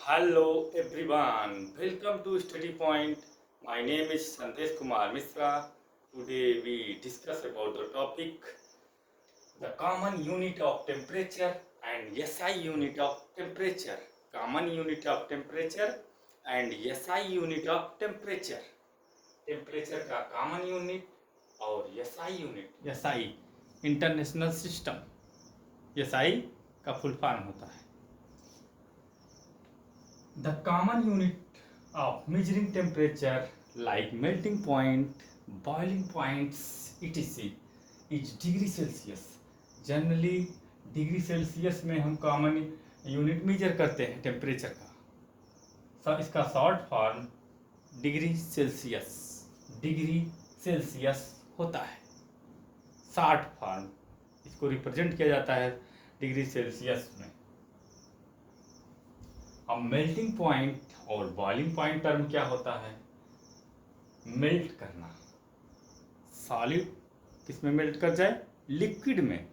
Hello everyone, welcome to Study Point. My name is Sandesh Kumar Misra. Today we discuss about the topic the common unit of temperature and SI unit of temperature. Common unit of temperature and SI unit of temperature. Temperature का common unit और SI unit SI international system SI का full form होता है the common unit of measuring temperature like melting point boiling points etc. is degree Celsius generally degree Celsius में हम common unit major करते हैं temperature का इसका शॉर्ट फॉर्म डिग्री सेल्सियस होता है शॉर्ट फॉर्म इसको रिप्रेजेंट किया जाता है डिग्री सेल्सियस में। अब मेल्टिंग पॉइंट और बॉइलिंग पॉइंट टर्म क्या होता है? मेल्ट करना, सॉलिड किस में मेल्ट कर जाए? लिक्विड में।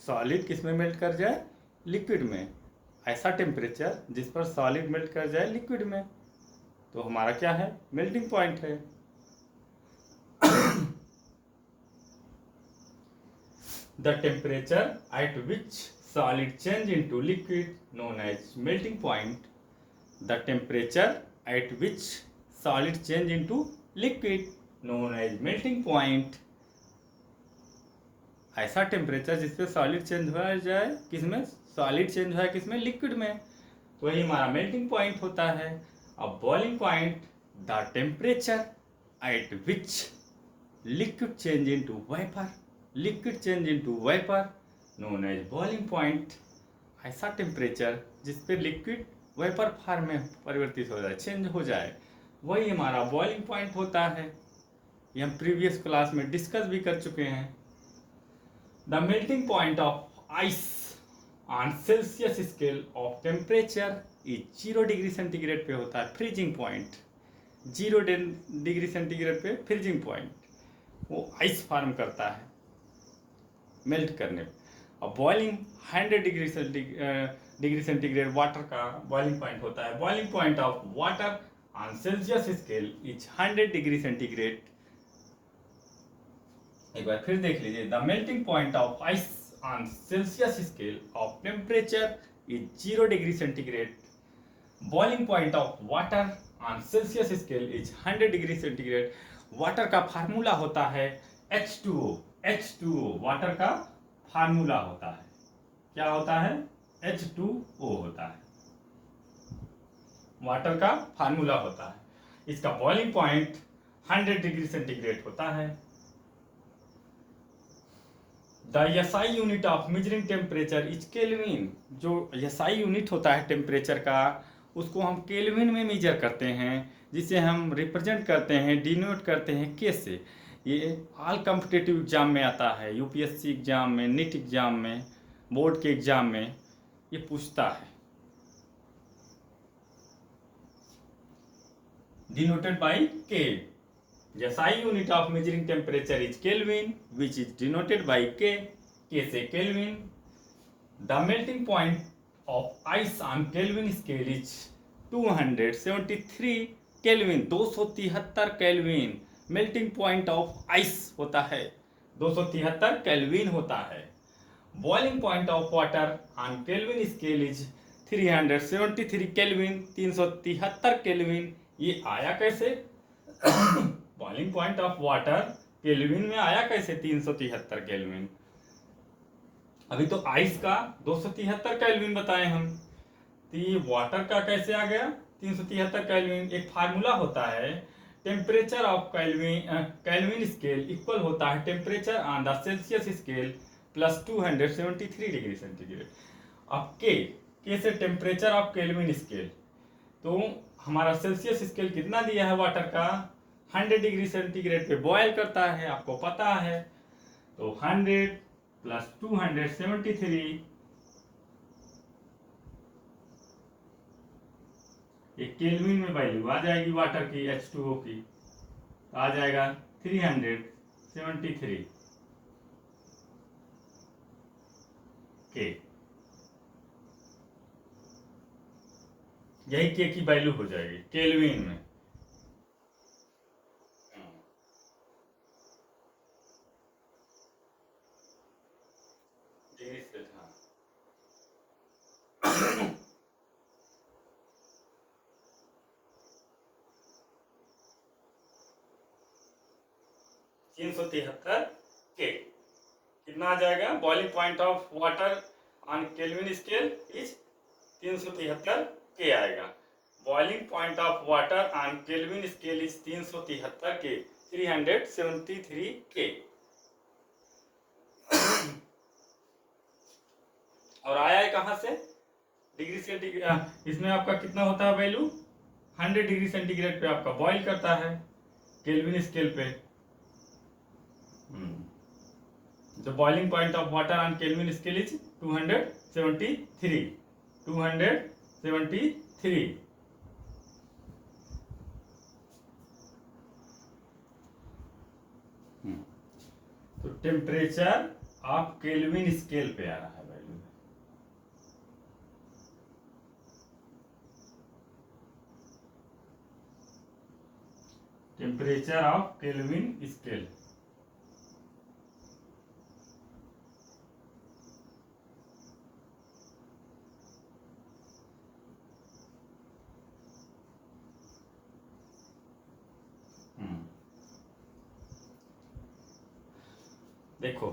सॉलिड किस में मेल्ट कर जाए? लिक्विड में। ऐसा टेम्परेचर जिस पर सॉलिड मेल्ट कर जाए लिक्विड में, तो हमारा क्या है? मेल्टिंग पॉइंट है। The temperature at which solid change into liquid known as melting point. The temperature at which solid change into liquid known as melting point. ऐसा टेम्परेचर जिसपे सॉलिड चेंज हो जाए किसमें? सॉलिड चेंज हो किसमें? Liquid में, तो वही हमारा मेल्टिंग पॉइंट होता है। अब boiling point, the temperature at which liquid change into vapour, liquid change into vapour known as boiling point. ऐसा टेम्परेचर जिसपे लिक्विड वेपर फॉर्म में परिवर्तित हो जाए, चेंज हो जाए, वही हमारा बॉइलिंग पॉइंट होता है। ये हम प्रीवियस क्लास में डिस्कस भी कर चुके हैं। The melting point of ice on Celsius scale of temperature is 0 degree centigrade पे होता है। फ्रीजिंग पॉइंट 0 डिग्री सेंटीग्रेड पे फ्रीजिंग पॉइंट वो आइस फॉर्म करता है मेल्ट करने। अब बॉइलिंग 100 डिग्री सेंटीग्रेड वाटर का बॉइलिंग पॉइंट होता है। Boiling point of water on Celsius scale is 100 degree centigrade. एक बार फिर देख लीजिए, the melting point of ice on Celsius scale of temperature is 0 degree centigrade. Boiling point of water on Celsius scale is 100 degree centigrade. Water का formula होता है H2O। H2O water का formula होता है। क्या होता है? H2O होता है, वाटर का फार्मूला होता है। इसका बॉइलिंग पॉइंट 100 डिग्री सेंटीग्रेड होता है। The SI unit of measuring temperature is kelvin. जो SI यूनिट होता है टेम्परेचर का, उसको हम केल्विन में मेजर करते हैं, जिसे हम रिप्रेजेंट करते हैं, डिनोट करते हैं के से। ये ऑल कॉम्पिटिटिव एग्जाम में आता है, यूपीएससी एग्जाम में, नीट एग्जाम में, बोर्ड के एग्जाम में ये पूछता है। डिनोटेड बाय के। SI unit of measuring temperature is kelvin which is denoted by के। के से kelvin. The melting point of ice on Kelvin scale is 273 kelvin. 273 kelvin melting point of ice होता है, 273 केल्विन होता है। Boiling point of water on Kelvin scale is 373 kelvin. 373 kelvin ये आया कैसे? Boiling point of water kelvin में आया कैसे 373 केल्विन? अभी तो आइस का 273 केल्विन बताए हम, तो ये वाटर का कैसे आ गया 373 केल्विन? एक फार्मूला होता है, temperature of Kelvin scale equal होता है temperature on the Celsius scale plus 273 degree centigrade. अब के से टेम्परेचर ऑफ केल्विन स्केल, तो हमारा सेल्सियस स्केल कितना दिया है वाटर का? 100 डिग्री सेंटीग्रेड पे बॉयल करता है, आपको पता है। तो 100 प्लस 273, एक केल्विन में वैल्यू आ जाएगी वाटर की, H2O की, आ जाएगा 373 के। यही के की वैल्यू हो जाएगी केल्विन में। डिग्री सेल्सियस, हाँ। 373 के कितना आ जाएगा? Boiling point of water on Kelvin scale is 373 के आएगा। Boiling point of water on Kelvin scale is 373 के, 373 के। और आया है कहां से? Degree centigrade. इसमें आपका कितना होता है वैल्यू? 100 डिग्री सेंटीग्रेड पे आपका बॉइल करता है केल्विन स्केल पे। The boiling point of water on Kelvin scale is 273. 273. तो टेम्परेचर ऑफ केल्विन स्केल पे आ रहा है value. Temperature of Kelvin scale. देखो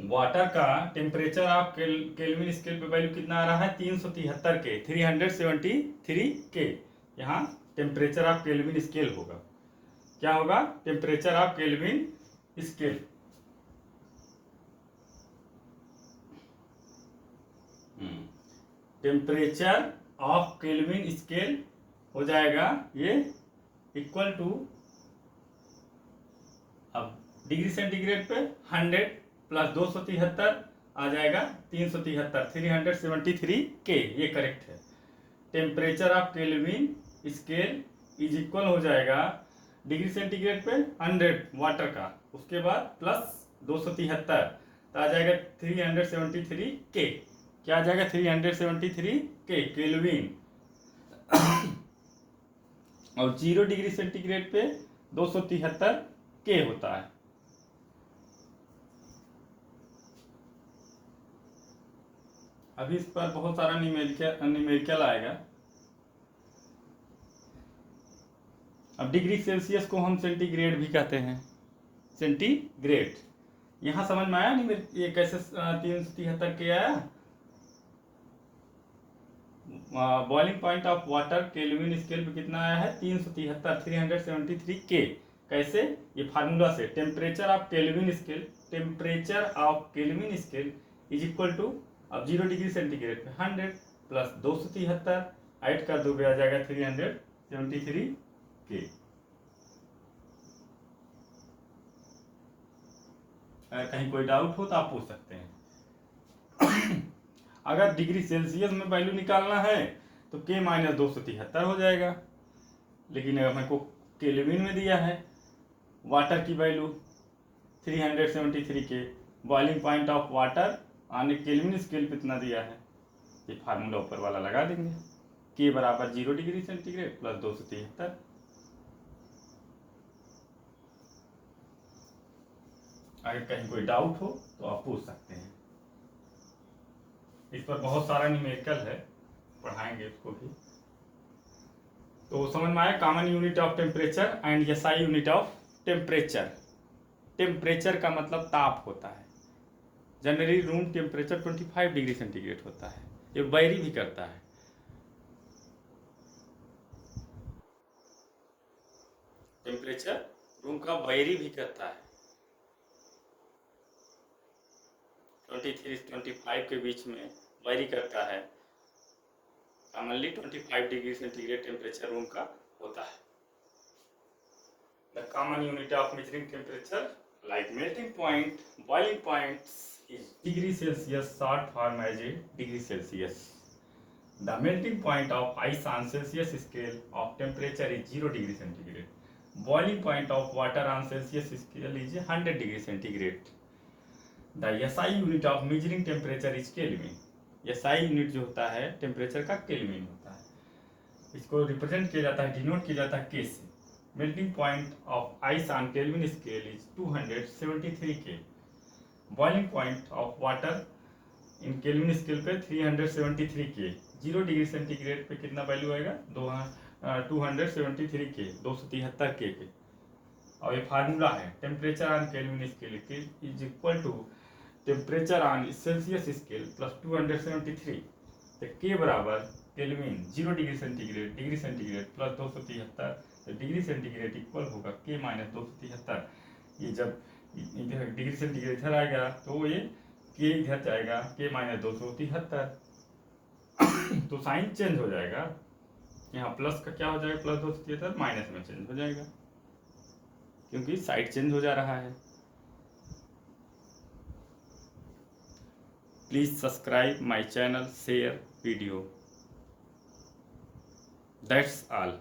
वाटर का टेम्परेचर ऑफ केल्विन स्केल पे वैल्यू कितना आ रहा है? 373 के, 373 के। यहाँ टेम्परेचर ऑफ केल्विन स्केल होगा। क्या होगा? Temperature of Kelvin scale. Temperature of Kelvin scale हो जाएगा ये इक्वल टू, अब डिग्री सेंटीग्रेड पे 100 प्लस 273 आ जाएगा 373, 373 के, ये करेक्ट है। Temperature of Kelvin scale is equal हो जाएगा डिग्री सेंटीग्रेड पे 100 वाटर का, उसके बाद प्लस 273 तो आ जाएगा 373 के। क्या आ जाएगा? 373 के केल्विन। और 0 डिग्री सेंटीग्रेड पे 273 के होता है। अभी इस पर बहुत सारा न्यूमेरिकल आएगा। अब डिग्री सेल्सियस को हम सेंटीग्रेड भी कहते हैं, सेंटीग्रेड। यहां समझ में आया नहीं ये कैसे 373 के आया? Boiling point of water kelvin scale पे कितना आया है? 373, 373 के। कैसे? ये फार्मूला से, temperature of Kelvin scale, temperature of Kelvin scale is equal to, अब 0 डिग्री सेंटीग्रेड पे 100 प्लस 273 ऐड कर दोगे आ जाएगा 373 के। अगर कहीं कोई डाउट हो तो आप पूछ सकते हैं। अगर डिग्री सेल्सियस में वैल्यू निकालना है तो के माइनस 273 हो जाएगा, लेकिन हमें को केल्विन में दिया है वाटर की वैल्यू 373 के। बॉइलिंग पॉइंट ऑफ वाटर आने केल्विन स्केल पे इतना दिया है, ये फार्मूला ऊपर वाला लगा देंगे, के बराबर 0 डिग्री सेंटीग्रेड प्लस 273। अगर कहीं कोई डाउट हो तो आप पूछ सकते हैं। इस पर बहुत सारा न्यूमेरिकल है, पढ़ाएंगे इसको भी। तो समझ में आया common unit of temperature and SI unit of temperature. Temperature का मतलब ताप होता है। Generally room temperature 25 degree centigrade होता है, ये वेरी भी करता है। टेम्परेचर रूम का वेरी भी करता है, 23 से 25 के बीच में वेरी करता है। Commonly 25 degree centigrade temperature room का होता है। The common unit of measuring temperature like melting point, boiling points is degree Celsius, short form as a degree Celsius. The melting point of ice on Celsius scale of temperature is 0 degree centigrade. Boiling point of water on Celsius scale is 100 degree centigrade. The SI unit of measuring temperature is Kelvin. SI unit जो होता है temperature का kelvin होता है। इसको represent किया जाता है, डिनोट किया जाता है के से। Melting point of ice on Kelvin scale is 273 के। Boiling point of water in kelvin scale पे 373 के। 0 डिग्री सेंटीग्रेड पे कितना वैल्यू आएगा? 273 के, 273 के। और ये फार्मूला है, temperature on Kelvin scale is equal to temperature on Celsius scale plus 273। तो के बराबर केल्विन 0 डिग्री सेंटीग्रेड प्लस 273, तो डिग्री सेंटीग्रेड इक्वल होगा के माइनस 273। ये जब इधर डिग्री सेंटीग्रेड इधर आएगा तो ये के इधर जाएगा, के माइनस 273, तो साइन चेंज हो जाएगा। यहाँ प्लस का क्या हो जाएगा, प्लस 273 माइनस में चेंज हो जाएगा, क्योंकि साइड चेंज हो जा रहा है। Please subscribe my channel, share video. That's all.